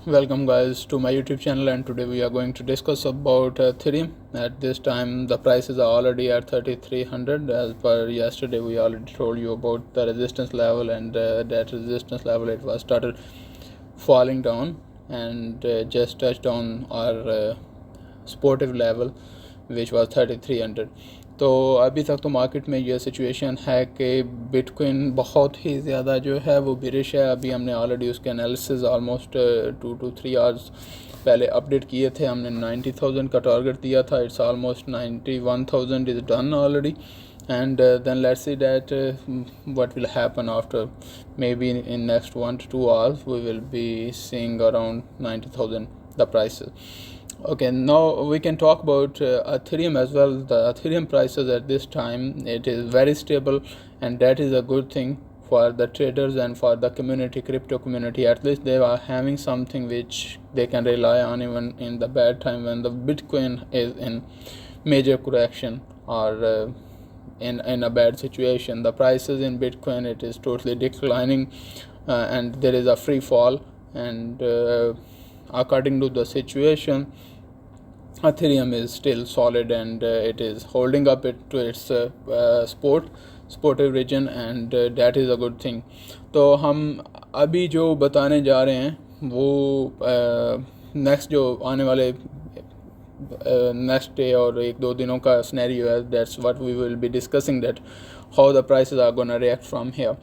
Welcome guys to my YouTube channel, and today we are going to discuss about Ethereum. At this time the prices are already at 3300. As per yesterday we already told you about the resistance level, and that resistance level it was started falling down and just touched on our supportive level which was 3300. तो अभी तक तो market में ये situation है कि bitcoin बहुत ही ज़्यादा जो है वो बिरिश है। अभी हमने ऑलरेडी उसके एनालिसिस ऑलमोस्ट 2 to 3 आवर्स पहले अपडेट किए थे। हमने 90,000 का टारगेट दिया था। It's almost 91,000 is done already, and then let's see that what will happen after. Maybe in next 1 to 2 hours we will be seeing around 90,000 the prices. Okay, now we can talk about Ethereum as well. The Ethereum prices at this time, it is very stable, and that is a good thing for the traders and for the community, crypto community. At least they are having something which they can rely on even in the bad time when the Bitcoin is in major correction or in a bad situation. The prices in Bitcoin, it is totally declining, and there is a free fall, and according to the situation Ethereum is still solid, and it is holding up to its supportive region, and that is a good thing. तो हम अभी जो बताने जा रहे हैं वो next जो आने वाले नेक्स्ट डे और 1-2 दिनों का सिनेरियो है. That's what we will be discussing, that how the prices are going to react from here.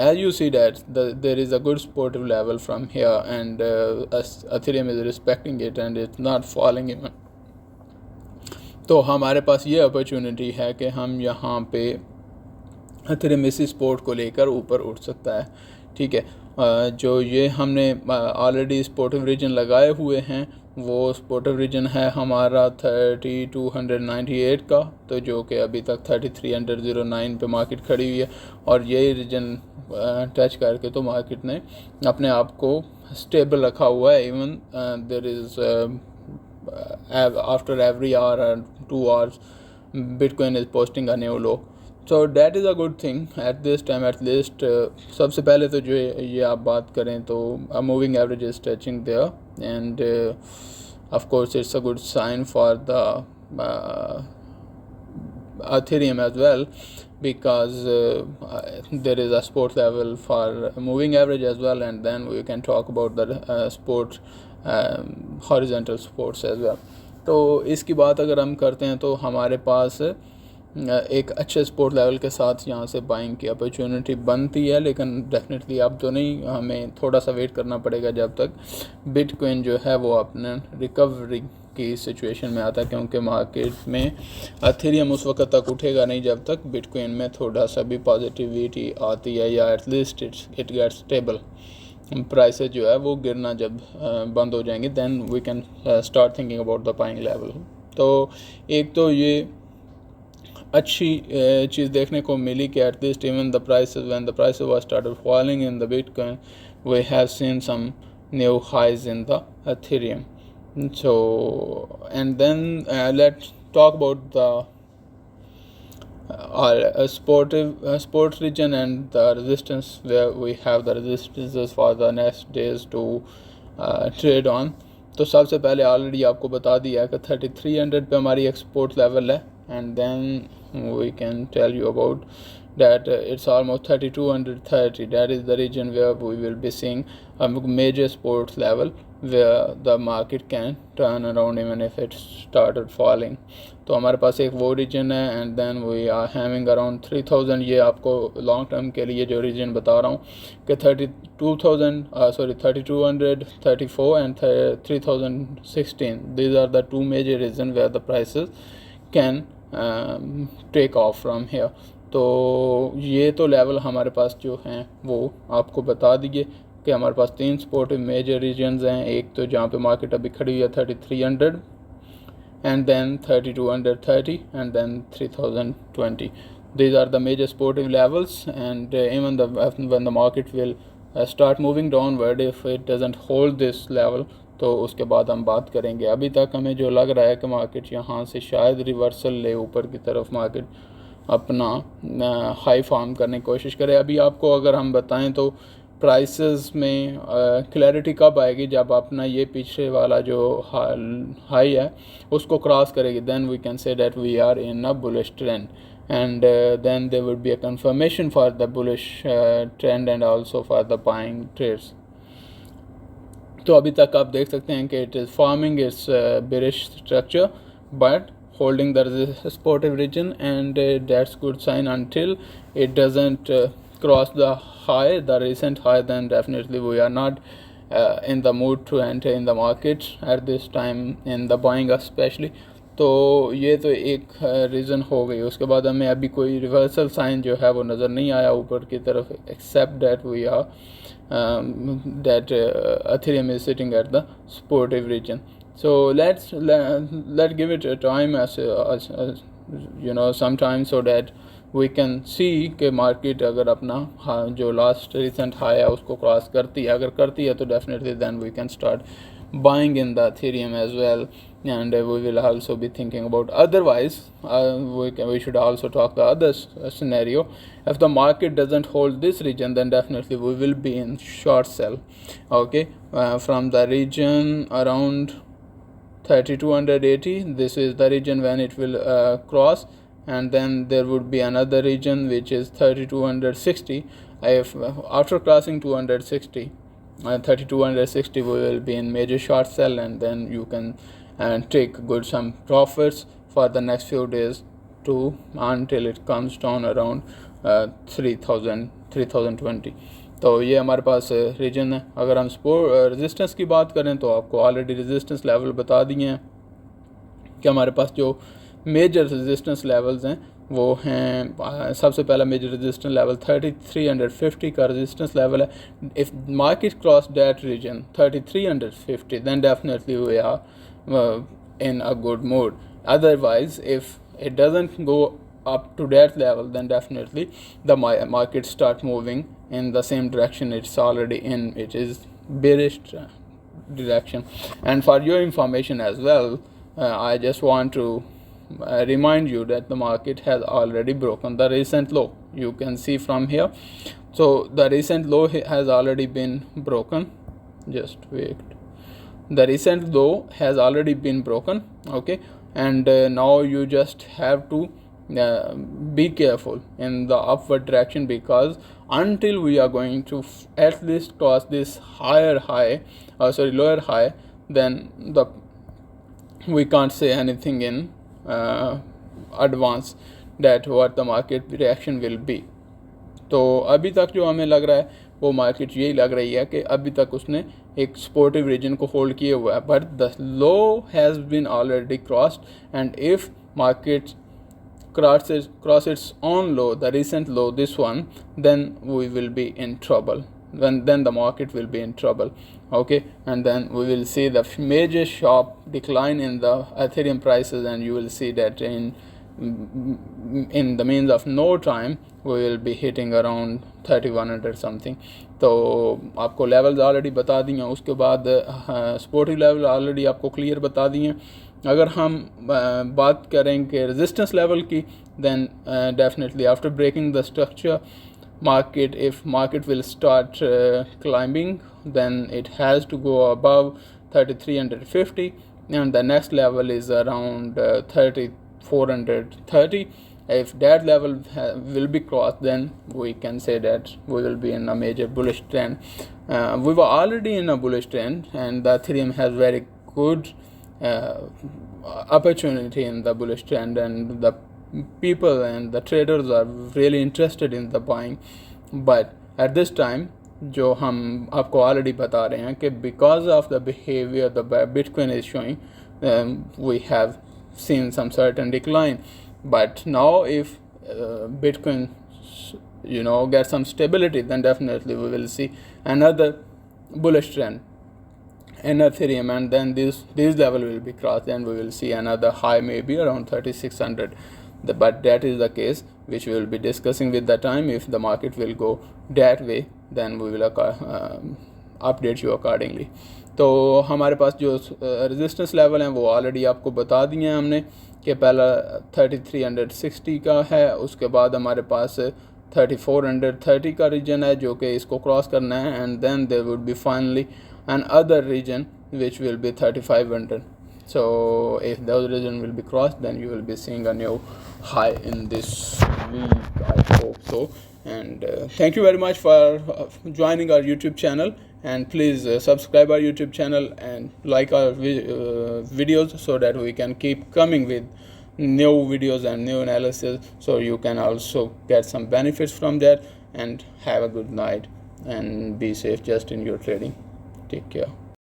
As you see that there is a good supportive level from here, and Ethereum is respecting it and it's not falling even. तो हमारे पास ये opportunity है कि हम यहाँ पे Ethereum इसी support को लेकर ऊपर उठ सकता है. ठीक है, जो ये हमने ऑलरेडी सपोर्टिव रीजन लगाए हुए हैं वो सपोर्टिव रीजन है हमारा 3298 का, तो जो कि अभी तक 3309 पे मार्केट खड़ी हुई है. और यही रीजन टच करके तो मार्केट ने अपने आप को स्टेबल रखा हुआ है. Even there is after every hour and 2 hours Bitcoin is posting a new low. So that is a good thing at this time at least. सबसे पहले तो जो ये आप बात करें तो a moving average is touching there, and of course it's a good sign for the Ethereum as well, because there is a support level for moving average as well, and then we can talk about the support horizontal supports as well. तो इसकी बात अगर हम करते हैं तो हमारे पास एक अच्छे सपोर्ट लेवल के साथ यहाँ से बाइंग की अपॉर्चुनिटी बनती है, लेकिन डेफिनेटली अब तो नहीं. हमें थोड़ा सा वेट करना पड़ेगा जब तक बिटकॉइन जो है वो अपने रिकवरी की सिचुएशन में आता है, क्योंकि मार्केट में एथेरियम उस वक्त तक उठेगा नहीं जब तक बिटकॉइन में थोड़ा सा भी पॉजिटिविटी आती है, या at least it get stable. Prices जो है वो गिरना जब बंद हो जाएंगे, then we can start thinking about the buying level. तो एक तो ये अच्छी चीज़ देखने को मिली कि at least even the prices when the prices was started falling in the Bitcoin we have seen some new highs in the Ethereum. So and then let's talk about the sport region and the resistance, where we have the resistances for the next days to trade on. तो सबसे पहले already आपको बता दिया है कि 3300 पे हमारी एक्सपोर्ट लेवल है, and then we can tell you about that it's almost 3230. That is the region where we will be seeing a major support level where the market can turn around even if it started falling. तो हमारे पास एक वो region है, and then we are having around 3000. ये आपको long term के लिए जो रीजन बता रहा हूँ कि 3200, 34 and 3016. These are the two major reasons where the prices can take off from here. तो ये तो लेवल हमारे पास जो हैं वो आपको बता दिए कि हमारे पास 3 सपोर्टिव मेजर रीजन्स हैं. एक तो जहाँ पे मार्केट अभी खड़ी हुई है 3300, and then 3230, and then 3020. These are the major supportive levels, and even when the market will start moving downward, if it doesn't hold this level, तो उसके बाद हम बात करेंगे. अभी तक हमें जो लग रहा है कि मार्केट यहाँ से शायद रिवर्सल ले ऊपर की तरफ मार्केट अपना हाई फॉर्म करने की कोशिश करें. अभी आपको अगर हम बताएं तो प्राइसेस में क्लैरिटी कब आएगी, जब अपना ये पीछे वाला जो हाई है उसको क्रॉस करेगी, then we can say that we are in a bullish trend, and then there would be a confirmation for the bullish trend and also for the buying trades. तो अभी तक आप देख सकते हैं कि it is forming its bearish structure but holding the supportive region, and that's good sign until it doesn't cross the high, the recent high. Then definitely we are not in the mood to enter in the market at this time, in the buying especially. तो ये तो एक reason हो गई. उसके बाद हमें अभी कोई रिवर्सल साइन जो है वो नज़र नहीं आया ऊपर की तरफ, except that we are that Ethereum is sitting at the supportive region. So let's give it a time as you know sometime, so that we can see कि मार्केट अगर अपना जो लास्ट रिसेंट हाई है उसको cross करती है, अगर करती है तो definitely then we can start buying in the Ethereum as well, and we will also be thinking about. Otherwise we should also talk the other scenario. If the market doesn't hold this region, then definitely we will be in short sell. Okay, from the region around 3280, this is the region when it will cross, and then there would be another region which is 3260. If after crossing 260 3260, we will be in major short sell, and then you can take good some profits for the next few days to until it comes down around 3020. तो ये हमारे पास reason है. अगर हम resistance की बात करें तो आपको ऑलरेडी रेजिस्टेंस लेवल बता दिए हैं कि हमारे पास जो मेजर रेजिस्टेंस लेवल्स हैं वो हैं. सबसे पहला मेजर रेजिस्टेंस लेवल 3350 का रेजिस्टेंस लेवल है. If market cross that region 3350, then definitely we are in a good mood. Otherwise, if it doesn't go up to that level, then definitely the market start moving in the same direction it's already in, which is bearish direction. And for your information as well, I just want to remind you that the market has already broken the recent low. You can see from here. So the recent low has already been broken. Just wait. The recent low has already been broken. Okay, and now you just have to be careful in the upward direction, because until we are going to at least cross this lower high, then we can't say anything in advance that what the market reaction will be. तो अभी तक जो हमें लग रहा है वो market यही लग रही है कि अभी तक उसने एक सपोर्टिव रीजन को होल्ड किए हुआ है, but the low has been already crossed, and if market cross its own low, the recent low, this one, then we will be in trouble. Then the market will be in trouble. Okay, and then we will see the major sharp decline in the Ethereum prices, and you will see that in the means of no time we will be hitting around 3100 something. तो आपको levels already बता दिए हैं. उसके बाद supportive level already आपको clear बता दिए हैं. अगर हम बात करें कि रेजिस्टेंस लेवल की, then definitely after breaking the structure market, if market will start climbing, then it has to go above 3350, and the next level is around 3430. If that level will be crossed, then we can say that we will be in a major bullish trend. We were already in a bullish trend, and the Ethereum has very good opportunity in the bullish trend, and the people and the traders are really interested in the buying. But at this time, जो हम आपको already बता रहे हैं कि because of the behavior the Bitcoin is showing, we have seen some certain decline. But now if Bitcoin get some stability, then definitely we will see another bullish trend in Ethereum, and then this level will be crossed, and we will see another high maybe around 3600. But that is the case which we will be discussing with the time. If the market will go that way, then we will update you accordingly. तो हमारे पास जो resistance level हैं वो already आपको बता दिए हैं हमने कि पहला 3360 का है. उसके बाद हमारे पास 3430 का रीजन है जो कि इसको क्रॉस करना है, and then there would be finally an other region which will be 3500. So if those region will be crossed, then you will be seeing a new high in this week, I hope so. And thank you very much for joining our YouTube channel, and please subscribe our YouTube channel and like our videos so that we can keep coming with new videos and new analysis, so you can also get some benefits from that. And have a good night and be safe just in your trading. Take care.